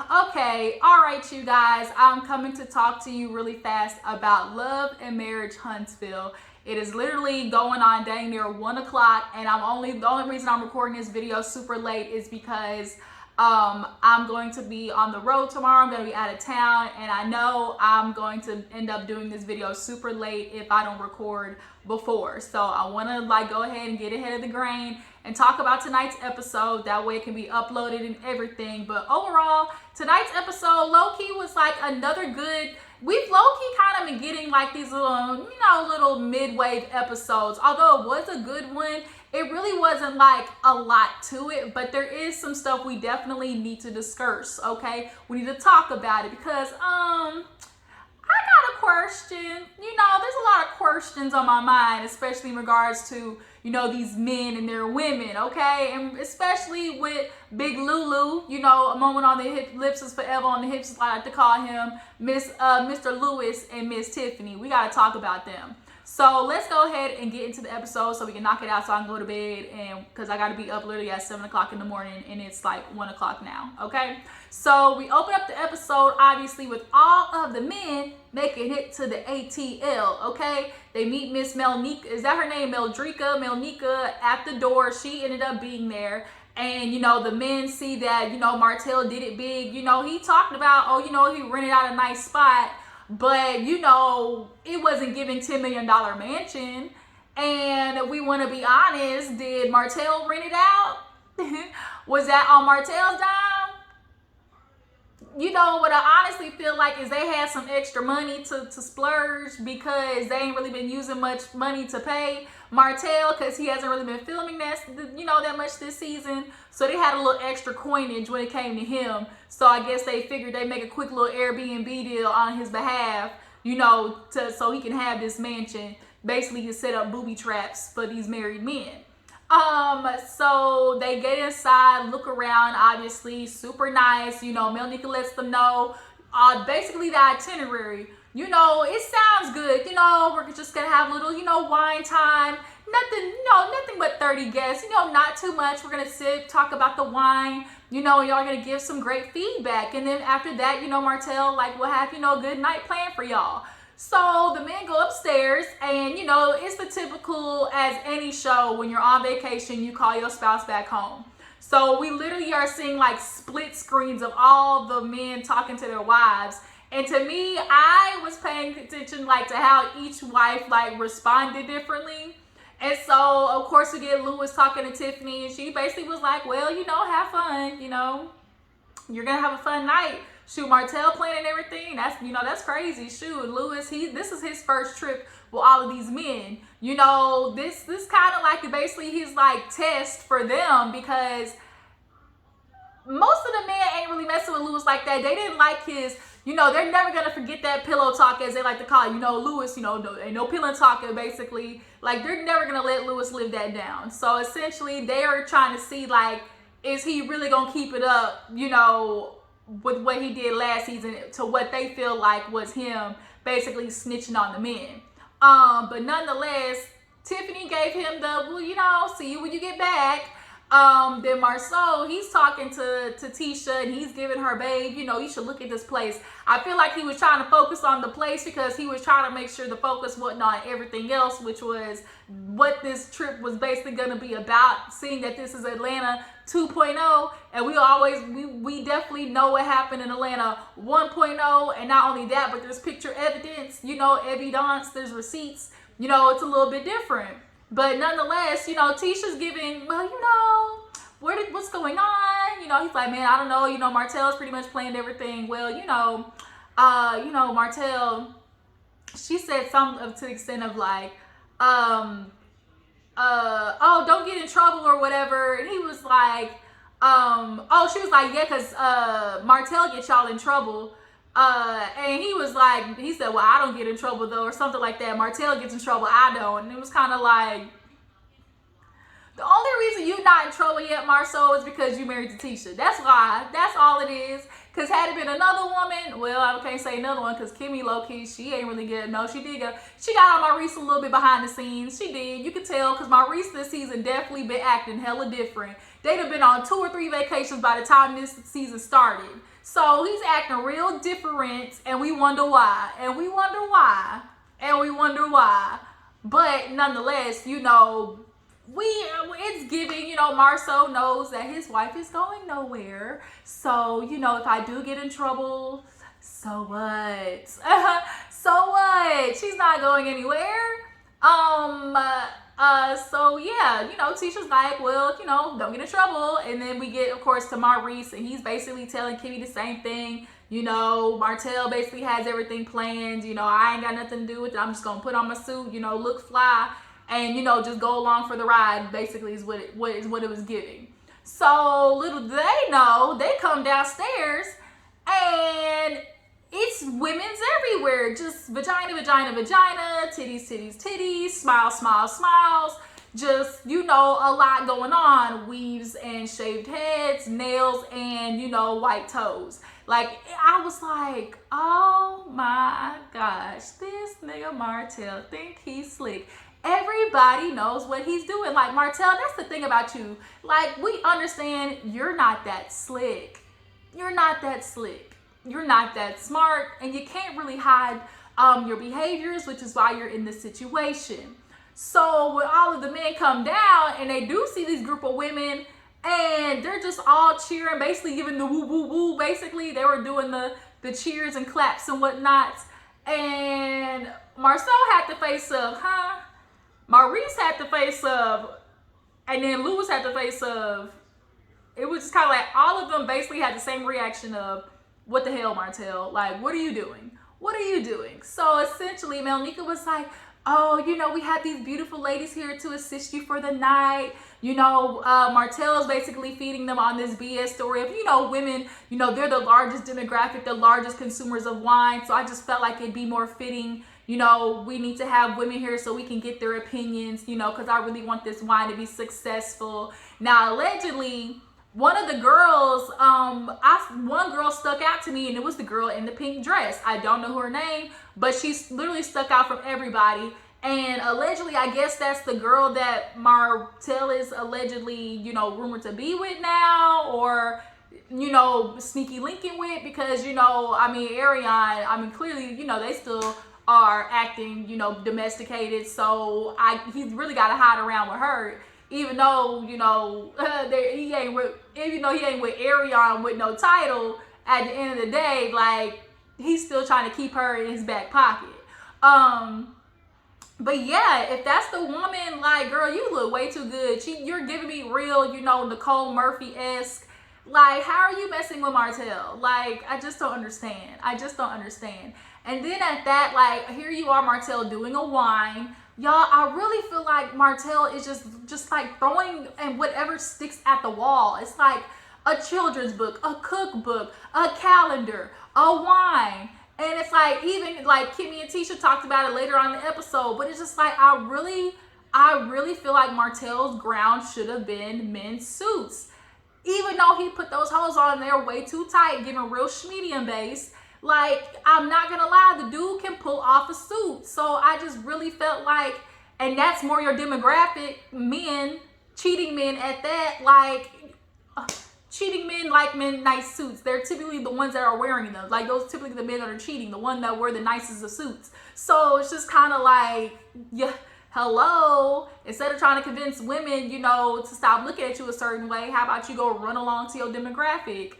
Okay, all right, you guys. I'm coming to talk to you really fast about Love and Marriage Huntsville. It is literally going on dang near 1 o'clock, and the only reason I'm recording this video super late is because I'm going to be on the road tomorrow. I'm going to be out of town, and I know I'm going to end up doing this video super late if I don't record before. So I want to go ahead and get ahead of the grain and talk about tonight's episode. That way it can be uploaded and everything. But overall, tonight's episode low-key was like another good. We've low-key kind of been getting like these little, little mid-wave episodes. Although it was a good one, it really wasn't like a lot to it, but there is some stuff we definitely need to discuss, okay? We need to talk about it because, I got a question. There's a lot of questions on my mind, especially in regards to, these men and their women, okay? And especially with Big Lulu, a moment on the lips is forever on the hips, I like to call him Mr. Lewis and Miss Tiffany. We got to talk about them. So let's go ahead and get into the episode so we can knock it out so I can go to bed, and because I got to be up literally at 7 o'clock in the morning and it's like 1 o'clock now, okay? So we open up the episode obviously with all of the men making it to the ATL, okay? They meet Miss Melnika, is that her name? Melnika at the door. She ended up being there. And, the men see that, Martell did it big. He talked about, he rented out a nice spot. But, it wasn't giving $10 million mansion. And we want to be honest, did Martell rent it out? Was that on Martell's dime? What I honestly feel like is they had some extra money to splurge because they ain't really been using much money to pay Martell because he hasn't really been filming that much this season. So they had a little extra coinage when it came to him. So I guess they figured they'd make a quick little Airbnb deal on his behalf, so he can have this mansion. Basically to set up booby traps for these married men. So they get inside, look around, obviously super nice. Melnika lets them know basically the itinerary. It sounds good. We're just gonna have a little, wine time. Nothing but 30 guests. Not too much. We're gonna sit, talk about the wine. Y'all gonna give some great feedback, and then after that, Martell will have a good night plan for y'all. So the men go upstairs, and it's the typical as any show when you're on vacation, you call your spouse back home. So we literally are seeing split screens of all the men talking to their wives. And to me, I was paying attention to how each wife responded differently. And so of course we get Lewis talking to Tiffany, and she basically was like, well, have fun, you're gonna have a fun night. Shoot, Martell planning everything. That's crazy. Shoot, Lewis, this is his first trip with all of these men. This kind of basically his test for them, because most of the men ain't really messing with Lewis like that. They didn't like his, they're never gonna forget that pillow talk, as they like to call it. Lewis, ain't no pillow talking, basically. They're never gonna let Lewis live that down. So essentially they are trying to see is he really gonna keep it up, with what he did last season, to what they feel was him basically snitching on the men. But nonetheless, Tiffany gave him the, well, see you when you get back. Then Marceau, he's talking to Tasha, and he's giving her, babe, you should look at this place. I feel like he was trying to focus on the place because he was trying to make sure the focus wasn't on everything else, which was what this trip was basically going to be about, seeing that this is Atlanta 2.0, and we definitely know what happened in Atlanta 1.0, and not only that, but there's picture evidence, evidence, there's receipts, it's a little bit different. But nonetheless, Tisha's giving, well, what's going on? He's like, man, I don't know. Martell's pretty much planned everything. Well, Martell, she said something to the extent of oh, don't get in trouble or whatever. And he was like, she was like, yeah, because Martell gets y'all in trouble. And he said, well, I don't get in trouble though, or something like that. Martell gets in trouble, I don't. And it was kind of The only reason you not in trouble yet, Marceau, is because you married Tatisha. That's why. That's all it is. Because had it been another woman, well, I can't say another one because Kimmy, low-key, she ain't really good. No, she did get, she got on Maurice a little bit behind the scenes. She did. You could tell because Maurice this season definitely been acting hella different. They'd have been on 2 or 3 vacations by the time this season started. So he's acting real different, and we wonder why. And we wonder why. And we wonder why. But nonetheless, you know, it's giving, you know, Marceau knows that his wife is going nowhere. So, you know, if I do get in trouble, so what? So what? She's not going anywhere. So yeah, you know, Tisha's like, well, you know, don't get in trouble. And then we get, of course, to Maurice, and he's basically telling Kimmy the same thing. You know, Martell basically has everything planned. You know, I ain't got nothing to do with it. I'm just gonna put on my suit, you know, look fly, and you know, just go along for the ride. Basically, is what it was giving. So little do they know, they come downstairs and it's women's everywhere. Just vagina, vagina, vagina, titties, titties, titties, smiles, smiles, smiles. Just, you know, a lot going on. Weaves and shaved heads, nails, and, you know, white toes. Like, I was like, oh my gosh, this nigga Martell think he's slick. Everybody knows what he's doing. Like, Martell, that's the thing about you. Like, we understand you're not that slick. You're not that slick. You're not that smart, and you can't really hide your behaviors, which is why you're in this situation. So when all of the men come down and they do see this group of women and they're just all cheering, basically giving the woo woo woo, basically they were doing the cheers and claps and whatnot. And Marceau had to face up, Maurice had to face up, and then Louis had to face up. It was just kind of like all of them basically had the same reaction of, what the hell, Martell? Like, what are you doing? What are you doing? So essentially, Melnika was like, oh, you know, we have these beautiful ladies here to assist you for the night. You know, Martell is basically feeding them on this BS story of, you know, women, you know, they're the largest demographic, the largest consumers of wine. So I just felt like it'd be more fitting, you know, we need to have women here so we can get their opinions, you know, because I really want this wine to be successful. Now, allegedly, one of the girls, one girl stuck out to me, and it was the girl in the pink dress. I don't know her name, but she literally stuck out from everybody. And allegedly, I guess that's the girl that Martell is allegedly, you know, rumored to be with now, or, you know, sneaky linking with, because, you know, I mean, Ariane, I mean, clearly, you know, they still are acting, you know, domesticated. So he's really got to hide around with her. Even though, you know, he ain't with Ariane with no title, at the end of the day, like, he's still trying to keep her in his back pocket. But yeah, if that's the woman, like, girl, you look way too good. You're giving me real, you know, Nicole Murphy-esque. Like, how are you messing with Martell? Like, I just don't understand. I just don't understand. And then at that, like, here you are, Martell, doing a wine. Y'all, I really feel like Martell is just like throwing and whatever sticks at the wall. It's like a children's book, a cookbook, a calendar, a wine. And it's like, even like Kimmy and Tasha talked about it later on in the episode, but it's just like, I really feel like Martell's ground should have been men's suits. Even though he put those hoes on there way too tight, giving real schmedium base. Like, I'm not gonna lie, the dude can pull off a suit. So I just really felt like, and that's more your demographic, men, cheating men at that, like, cheating men like men nice suits. They're typically the ones that are wearing them. Like, those typically the men that are cheating, the one that wear the nicest of suits. So it's just kind of like, yeah, hello, instead of trying to convince women, you know, to stop looking at you a certain way, how about you go run along to your demographic?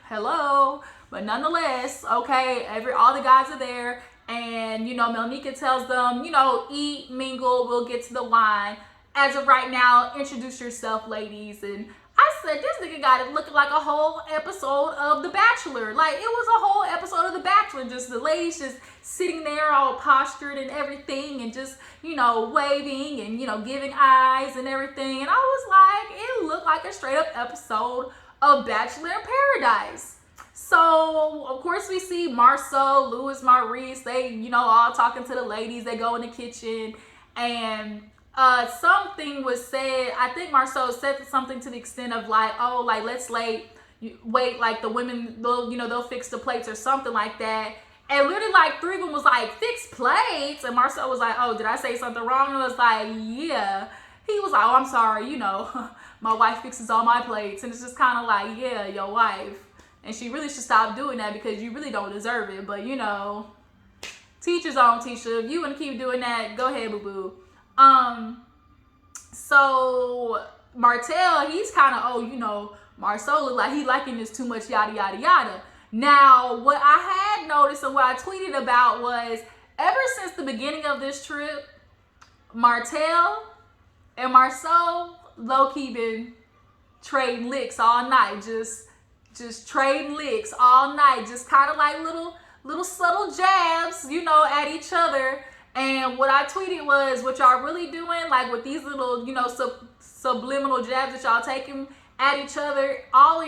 Hello. But nonetheless, okay, all the guys are there, and, you know, Melnika tells them, you know, eat, mingle, we'll get to the wine. As of right now, introduce yourself, ladies. And I said, this nigga got it looking like a whole episode of The Bachelor. Like, it was a whole episode of The Bachelor, just the ladies just sitting there all postured and everything, and just, you know, waving and, you know, giving eyes and everything. And I was like, it looked like a straight up episode of Bachelor in Paradise. So, of course, we see Marceau, Louis, Maurice, they, you know, all talking to the ladies. They go in the kitchen, and something was said. I think Marcel said something to the extent of like, oh, like let's wait, like the women, they'll fix the plates or something like that. And literally like three of them was like, fix plates. And Marcel was like, oh, did I say something wrong? And I was like, yeah. He was like, oh, I'm sorry, my wife fixes all my plates. And it's just kind of like, yeah, your wife. And she really should stop doing that because you really don't deserve it. But teachers on, Tisha. If you want to keep doing that, go ahead, boo-boo. So Martell, he's kind of, Marcel look like he liking this too much, yada, yada, yada. Now, what I had noticed and what I tweeted about was, ever since the beginning of this trip, Martell and Marcel low-key been trading licks all night. Just trading licks all night. Just kind of like little subtle jabs, at each other. And what I tweeted was, what y'all really doing, like with these little, subliminal jabs that y'all taking at each other, all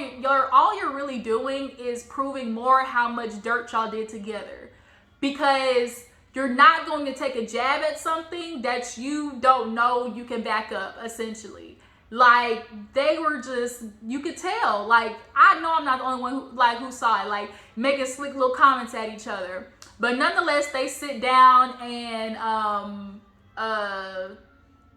you're really doing is proving more how much dirt y'all did together. Because you're not going to take a jab at something that you don't know you can back up, essentially. Like, they were just, you could tell. Like, I know I'm not the only one who saw it, like, making slick little comments at each other. But nonetheless, they sit down and,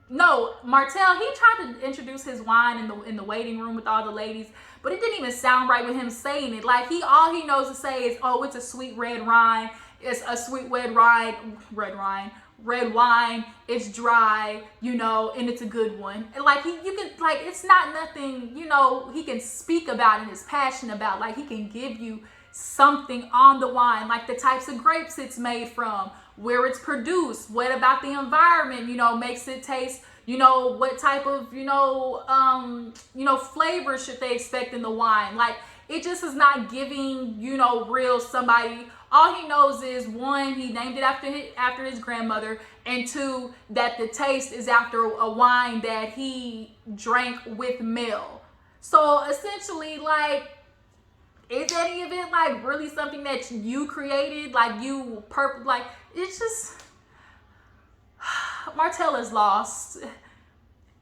no, Martell, he tried to introduce his wine in the waiting room with all the ladies, but it didn't even sound right with him saying it. Like, all he knows to say is, oh, it's a sweet red wine. It's a sweet red wine. It's dry, and it's a good one. And like, it's not nothing, he can speak about and is passionate about. Like, he can give you something on the wine, like the types of grapes it's made from, where it's produced, what about the environment, makes it taste, what type of, flavor should they expect in the wine. Like, it just is not giving, real somebody. All he knows is, one, he named it after his grandmother, and two, that the taste is after a wine that he drank with Mel. So essentially, like, is any of it like really something that you created? Like, it's just, Martell is lost.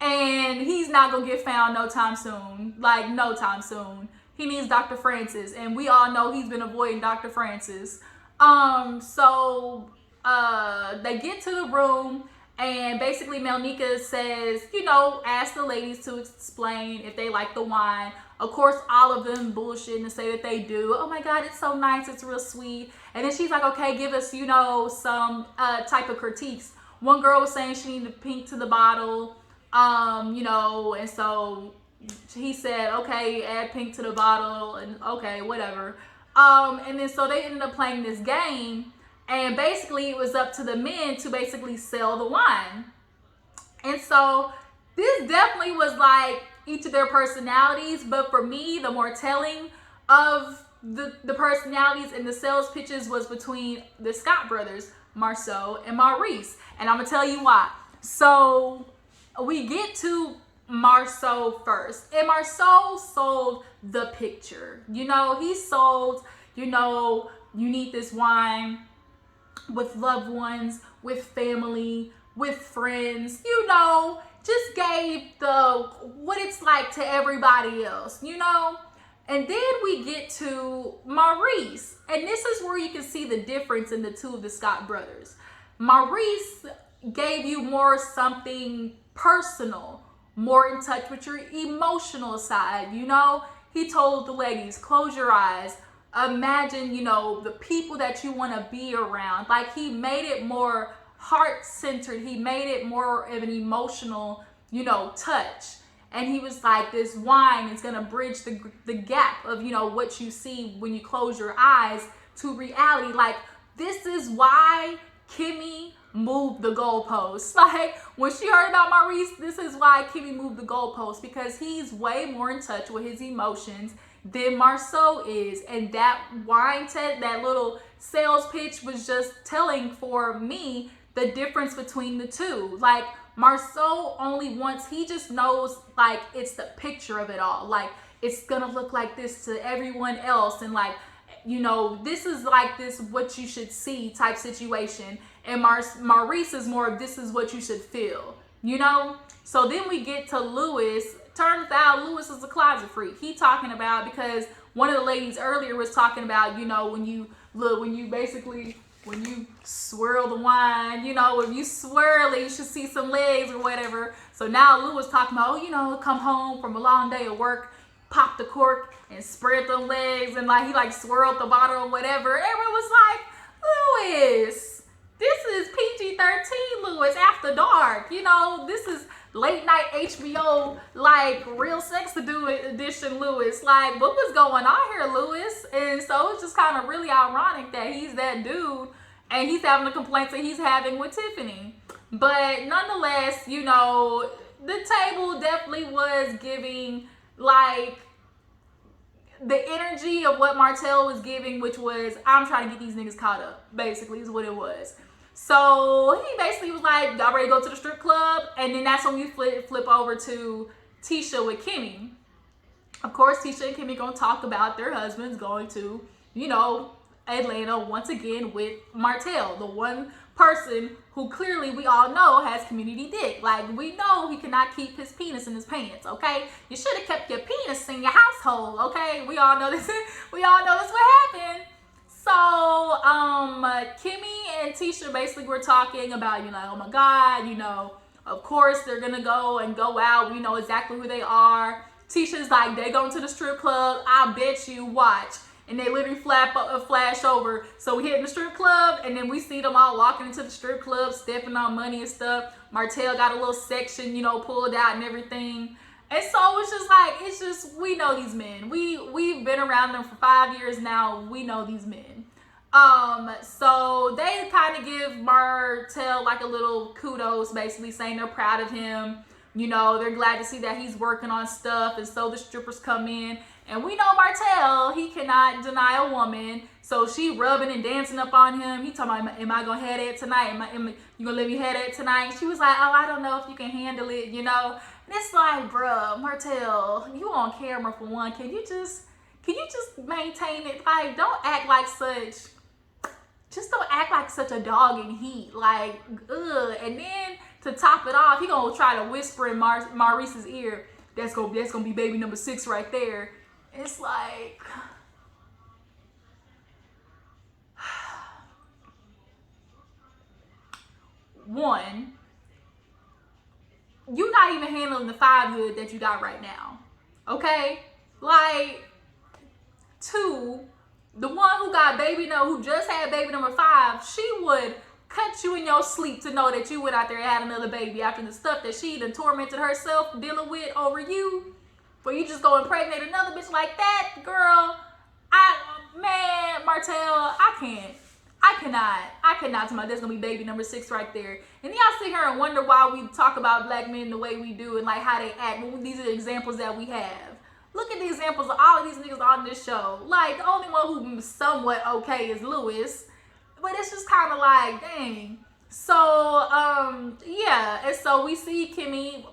And he's not gonna get found no time soon. Like, no time soon. He needs Dr. Francis, and we all know he's been avoiding Dr. Francis. So they get to the room, and basically Melnika says, ask the ladies to explain if they like the wine. Of course, all of them bullshit and say that they do. Oh my God, it's so nice, it's real sweet. And then she's like, okay, give us, some type of critiques. One girl was saying she needed pink to the bottle, and so he said, okay, add pink to the bottle, and okay, whatever. And then so they ended up playing this game, and basically it was up to the men to basically sell the wine. And so this definitely was like each of their personalities, but for me, the more telling of the personalities and the sales pitches was between the Scott brothers, Marceau and Maurice. And I'm gonna tell you why. So we get to Marceau first, and Marceau sold the picture. He sold, you need this wine with loved ones, with family, with friends, just gave what it's like to everybody else, And then we get to Maurice, and this is where you can see the difference in the two of the Scott brothers. Maurice gave you more something personal, more in touch with your emotional side. He told the ladies, close your eyes, imagine, the people that you want to be around. Like, he made it more heart-centered. He made it more of an emotional, touch. And he was like, this wine is going to bridge the gap of, what you see when you close your eyes to reality. Like, this is why Kimmy moved the goalposts. Like, when she heard about Maurice, this is why Kimmy moved the goalposts, because he's way more in touch with his emotions than Marceau is. And that that little sales pitch was just telling for me the difference between the two. Like, Marceau he just knows, like, it's the picture of it all. Like, it's gonna look like this to everyone else, and like, this is like this what you should see type situation. And Maurice is more of this is what you should feel. you know? So then we get to Lewis. Turns out Lewis is a closet freak. He talking about, because one of the ladies earlier was talking about, you know, when you swirl the wine, you know, if you swirl it, you should see some legs or whatever. So now Lewis talking about, oh, you know, come home from a long day of work, pop the cork and spread the legs, and like he like swirled the bottle or whatever. Everyone was like, Lewis, this is PG-13 Lewis after dark. You know, this is late night HBO, like Real Sex edition Lewis. Like, what was going on here, Lewis? And so it's just kind of really ironic that he's that dude and he's having the complaints that he's having with Tiffany. But nonetheless, you know, the table definitely was giving like the energy of what Martell was giving, which was, I'm trying to get these niggas caught up, basically, is what it was. So he basically was like, y'all ready to go to the strip club? And then that's when we flip over to Tasha with Kimmy. Of course, Tasha and Kimmy gonna talk about their husbands going to, you know, Atlanta once again with Martell, the one person who clearly we all know has community dick. Like, we know he cannot keep his penis in his pants, okay? You should have kept your penis in your household, okay? We all know this. We all know this what happened. So, Kimmy and Tasha basically were talking about, you know, oh my God, you know, of course they're gonna go out. We know exactly who they are. Tasha's like, they going to the strip club. I bet you, watch. And they literally flash over. So we hit the strip club, and then we see them all walking into the strip club, stepping on money and stuff. Martell got a little section, you know, pulled out and everything. And so it's just, we know these men. We've been around them for 5 years now. We know these men. So they kind of give Martell like a little kudos, basically saying they're proud of him. You know, they're glad to see that he's working on stuff. And so the strippers come in. And we know Martell, he cannot deny a woman. So she rubbing and dancing up on him. He talking about, am I going to have that tonight? You going to let me have that tonight? And she was like, oh, I don't know if you can handle it, you know. And it's like, bruh, Martell, you on camera for one. Can you just maintain it? Like, don't act like such a dog in heat. Like, ugh. And then to top it off, he going to try to whisper in Maurice's ear, that's gonna be baby number 6 right there. It's like, one, you're not even handling the 5 good that you got right now, okay? Like, 2, the one who just had baby number 5, she would cut you in your sleep to know that you went out there and had another baby after the stuff that she done tormented herself dealing with over you. For you just go impregnate another bitch like that, girl. Martell, I cannot tell my there's gonna be baby number 6 right there. And y'all sit here and wonder why we talk about black men the way we do and like how they act. Well, these are the examples that we have. Look at the examples of all of these niggas on this show. Like, the only one who's somewhat okay is Lewis. But it's just kind of like, dang. So, yeah. And so we see Kimmy,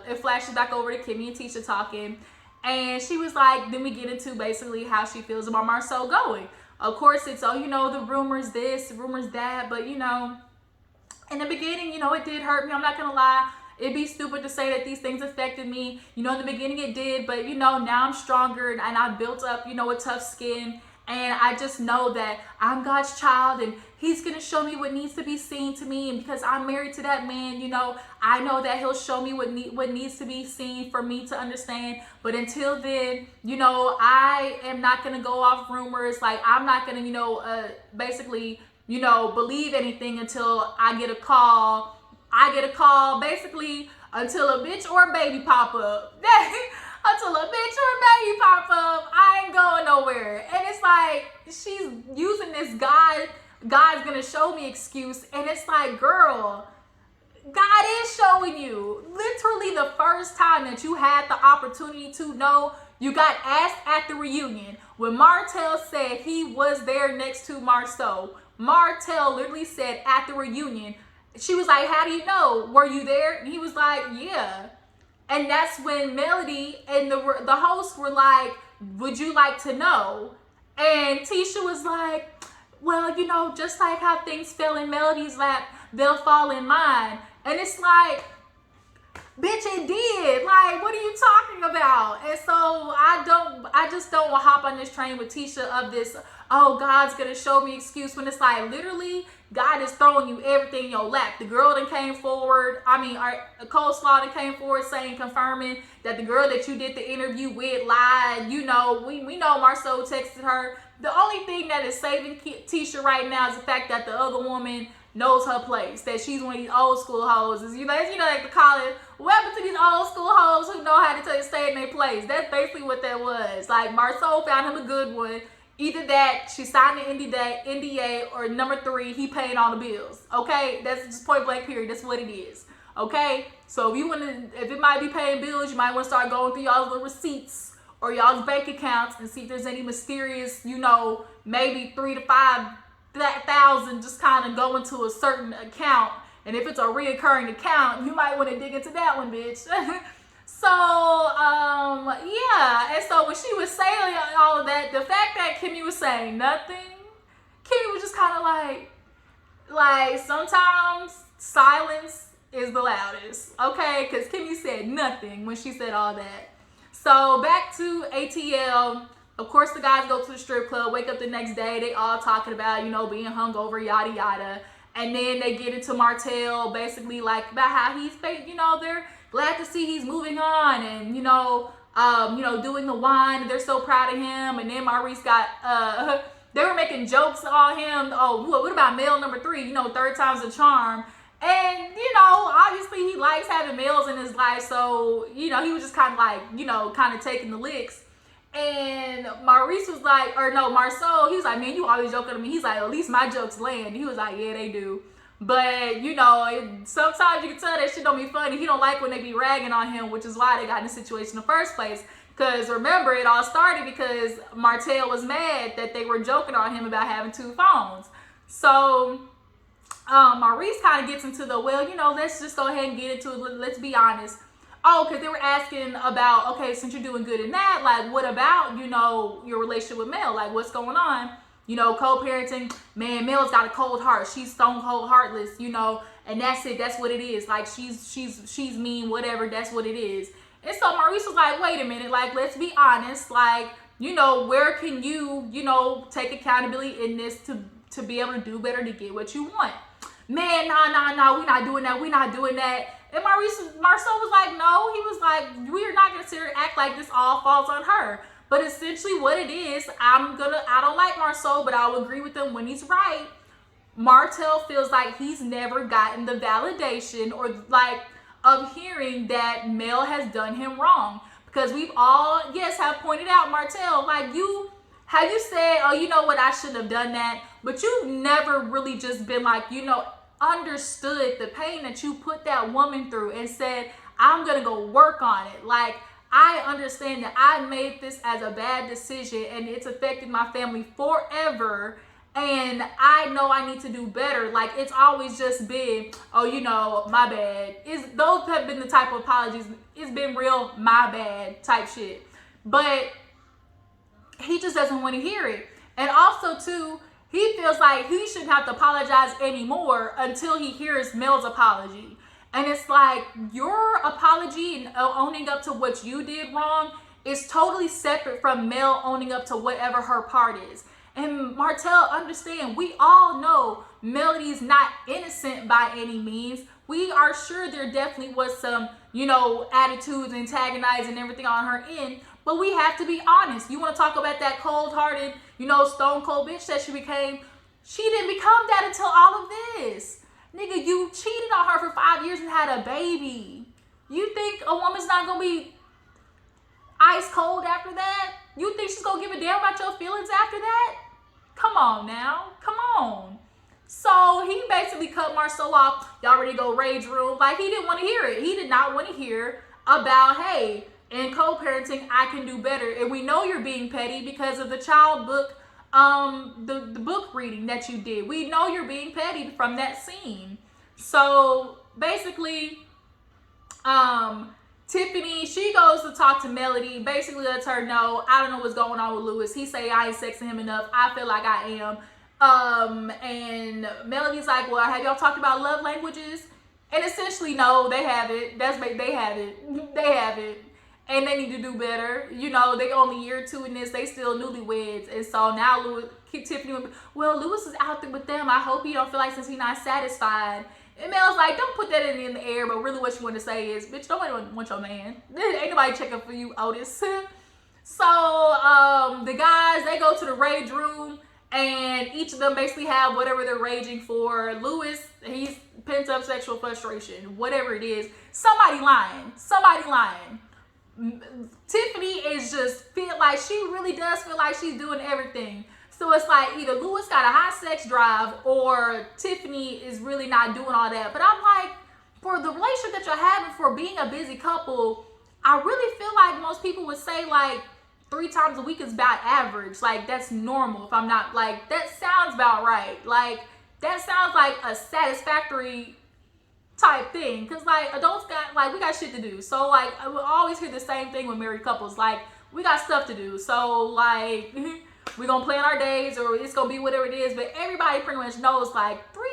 it flashes back over to Kimmy and Tasha talking. And she was like, then we get into basically how she feels about Marcel going. Of course, it's, oh, you know, the rumors this, the rumors that. But, you know, in the beginning, you know, it did hurt me. I'm not going to lie. It'd be stupid to say that these things affected me. You know, in the beginning it did. But, you know, now I'm stronger and I built up, you know, a tough skin. And I just know that I'm God's child and he's going to show me what needs to be seen to me. And because I'm married to that man, you know, I know that he'll show me what needs to be seen for me to understand. But until then, you know, I am not going to go off rumors. Like, I'm not going to, you know, basically, you know, believe anything until I get a call. Basically until a bitch or a baby pop up. Until a bitch or a baby pop up, I ain't going nowhere. And it's like, she's using this God's gonna show me excuse. And it's like, girl, God is showing you. Literally the first time that you had the opportunity to know, you got asked at the reunion. When Martell said he was there next to Marceau, Martell literally said at the reunion, she was like, how do you know? Were you there? And he was like, yeah. And that's when Melody and the hosts were like, would you like to know? And Tasha was like, well, you know, just like how things fell in Melody's lap, they'll fall in mine. And it's like, bitch, it did. Like, what are you talking about? And so I just don't hop on this train with Tisha of this, oh, God's gonna show me excuse, when it's like, literally, God is throwing you everything in your lap. The girl that came forward, Coleslaw that came forward saying, confirming that the girl that you did the interview with lied. You know, we know Marceau texted her. The only thing that is saving Tisha right now is the fact that the other woman knows her place, that she's one of these old school hoes. Like to call it, what happened to these old school hoes who know how to stay in their place? That's basically what that was. Like, Marceau found him a good one. Either that, she signed the NDA, or number 3, he paid all the bills. Okay? That's just point blank period. That's what it is. Okay? So if it might be paying bills, you might want to start going through y'all's little receipts or y'all's bank accounts and see if there's any mysterious, maybe 3,000 to 5,000 just kind of go into a certain account. And if it's a reoccurring account, you might want to dig into that one, bitch. So, yeah. And so when she was saying all of that, the fact that Kimmy was saying nothing, Kimmy was just kind of like sometimes silence is the loudest, okay? Because Kimmy said nothing when she said all that. So back to ATL. Of course, the guys go to the strip club, wake up the next day. They all talking about, being hungover, yada, yada. And then they get into Martell, basically like about how he's, they're glad to see he's moving on and, doing the wine. They're so proud of him. And then Maurice got, they were making jokes on him. Oh, what about male number 3? Third time's a charm. And, obviously he likes having males in his life. So, he was just kind of like, kind of taking the licks. And Maurice was like, Marceau, he was like, man, you always joking to me. He's like, at least my jokes land. He was like, yeah, they do. But, sometimes you can tell that shit don't be funny. He don't like when they be ragging on him, which is why they got in the situation in the first place. Because remember, it all started because Martell was mad that they were joking on him about having 2 phones. So Maurice kind of gets into the, let's just go ahead and get into it. Let's be honest. Oh, because they were asking about, okay, since you're doing good in that, like, what about, your relationship with Mel? Like, what's going on? Co-parenting, man, Mel's got a cold heart. She's stone cold heartless, and that's it. That's what it is. Like, she's mean, whatever. That's what it is. And so Maurice was like, wait a minute. Like, let's be honest. Like, where can you, take accountability in this to be able to do better, to get what you want? Man, nah, we're not doing that. We're not doing that. And Marceau was like, no. He was like, we are not going to sit here and act like this all falls on her. But essentially what it is, I don't like Marceau, but I'll agree with him when he's right. Martell feels like he's never gotten the validation or of hearing that Mel has done him wrong. Because we've all, have pointed out, Martell, like have you said, oh, you know what, I shouldn't have done that. But you've never really just been like, understood the pain that you put that woman through and said, I'm going to go work on it. Like, I understand that I made this as a bad decision and it's affected my family forever. And I know I need to do better. Like, it's always just been, oh, my bad. Those have been the type of apologies. It's been real, my bad type shit. But he just doesn't want to hear it. And also, too, he feels like he shouldn't have to apologize anymore until he hears Mel's apology. And it's like, your apology and owning up to what you did wrong is totally separate from Mel owning up to whatever her part is. And Martell, understand, we all know Melody's not innocent by any means. We are sure there definitely was some, attitudes, antagonizing and everything on her end. But we have to be honest. You want to talk about that cold-hearted, stone cold bitch that she became? She didn't become that until all of this. Nigga, you cheated on her for 5 years and had a baby. You think a woman's not going to be ice cold after that? You think she's going to give a damn about your feelings after that? Come on now. Come on. So he basically cut Marceau off. Y'all ready to go rage room? Like, he didn't want to hear it. He did not want to hear about, hey, in co-parenting, I can do better. And we know you're being petty because of the child book, the book reading that you did. We know you're being petty from that scene. So basically, Tiffany, she goes to talk to Melody, basically lets her know, I don't know what's going on with Lewis. He say I ain't sexing him enough. I feel like I am. And Melody's like, well, have y'all talked about love languages? And essentially, no, they have it. They have it. They have it. And they need to do better. You know, they only year 2 in this. They still newlyweds. And so now Tiffany would be, well, Lewis is out there with them. I hope you don't feel like since he's not satisfied. And Mel's like, don't put that in the air. But really what you want to say is, bitch, nobody want your man. Ain't nobody checking for you, Otis. So the guys, they go to the rage room. And each of them basically have whatever they're raging for. Lewis, he's pent up sexual frustration, whatever it is. Somebody lying. Tiffany is just feel like she really does feel like she's doing everything. So it's like either Lewis got a high sex drive or Tiffany is really not doing all that. But I'm like, for the relationship that you're having, for being a busy couple, I really feel like most people would say like 3 times a week is about average. Like, that's normal. If I'm not, like, that sounds about right. Like, that sounds like a satisfactory type thing. Because, like, adults we got shit to do. So, like, I will always hear the same thing with married couples. Like, we got stuff to do. So, like, we're going to plan our days or it's going to be whatever it is. But everybody pretty much knows, like, 3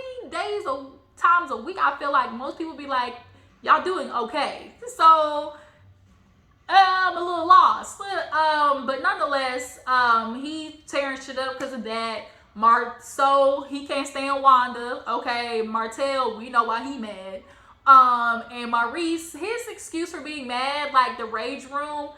times a week, I feel like most people be like, y'all doing okay. So, I'm a little lost, but nonetheless, he tearing shit up because of that. So he can't stand Wanda. Okay, Martell, we know why he mad. And Maurice, his excuse for being mad, like the rage room,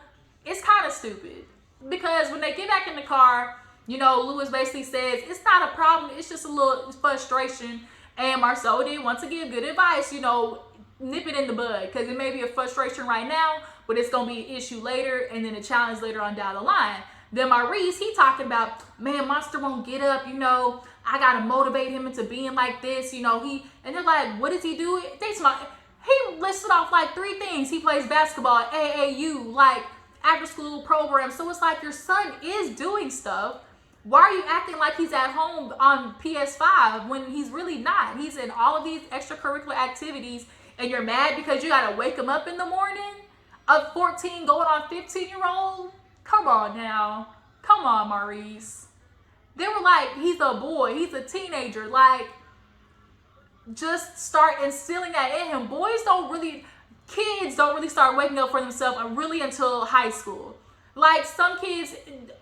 it's kind of stupid because when they get back in the car, you know, Lewis basically says it's not a problem, it's just a little frustration. And Marceau did once again good advice, you know, nip it in the bud because it may be a frustration right now, but it's gonna be an issue later and then a challenge later on down the line. Then Maurice, he talking about, man, Monster won't get up, you know, I gotta motivate him into being like this, you know, and they're like, what does he do? He listed off like 3 things. He plays basketball, AAU, like after school program. So it's like your son is doing stuff. Why are you acting like he's at home on PS5 when he's really not? He's in all of these extracurricular activities and you're mad because you gotta wake him up in the morning? A 14 going on 15-year-old? Come on now. Come on, Maurice. They were like, he's a boy. He's a teenager. Like, just start instilling that in him. Kids don't really start waking up for themselves really until high school. Like, some kids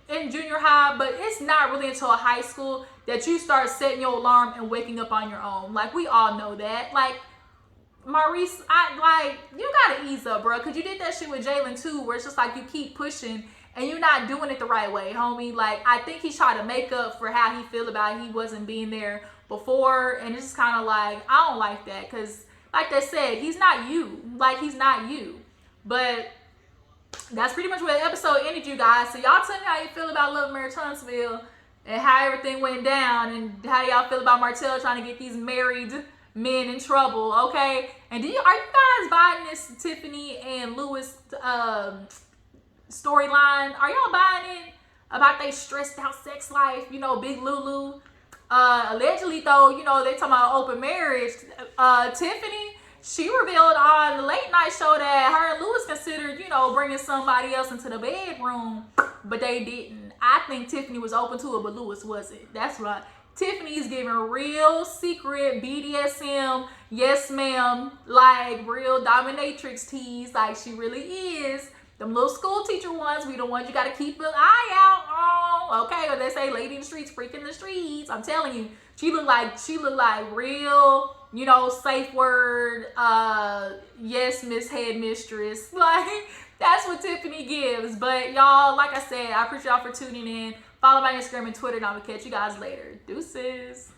in junior high, but it's not really until high school that you start setting your alarm and waking up on your own. Like, we all know that. Like, Maurice, you gotta ease up, bro, because you did that shit with Jalen too, where it's just like you keep pushing and you're not doing it the right way, homie. Like, I think he's trying to make up for how he feel about he wasn't being there before, and it's just kind of like, I don't like that, because like they said, he's not you. Like, he's not you. But that's pretty much where the episode ended, you guys. So y'all tell me how you feel about Love Marriage Huntsville and how everything went down, and how y'all feel about Martell trying to get these married men in trouble, okay? And are you guys buying this Tiffany and Lewis storyline? Are y'all buying it about they stressed out sex life, you know, Big Lulu? Allegedly though, you know, they talking about open marriage. Tiffany, she revealed on the late night show that her and Lewis considered, you know, bringing somebody else into the bedroom, but they didn't. I think Tiffany was open to it, but Lewis wasn't. That's right. Tiffany's giving real secret BDSM, yes ma'am, like real dominatrix tease, like she really is. Them little school teacher ones, we the ones you gotta keep an eye out on, okay? Or they say lady in the streets, freak in the streets. I'm telling you, she looked like real, you know, safe word, yes, Miss Headmistress. Like, that's what Tiffany gives. But y'all, like I said, I appreciate y'all for tuning in. Follow my Instagram and Twitter, and I will catch you guys later. Deuces.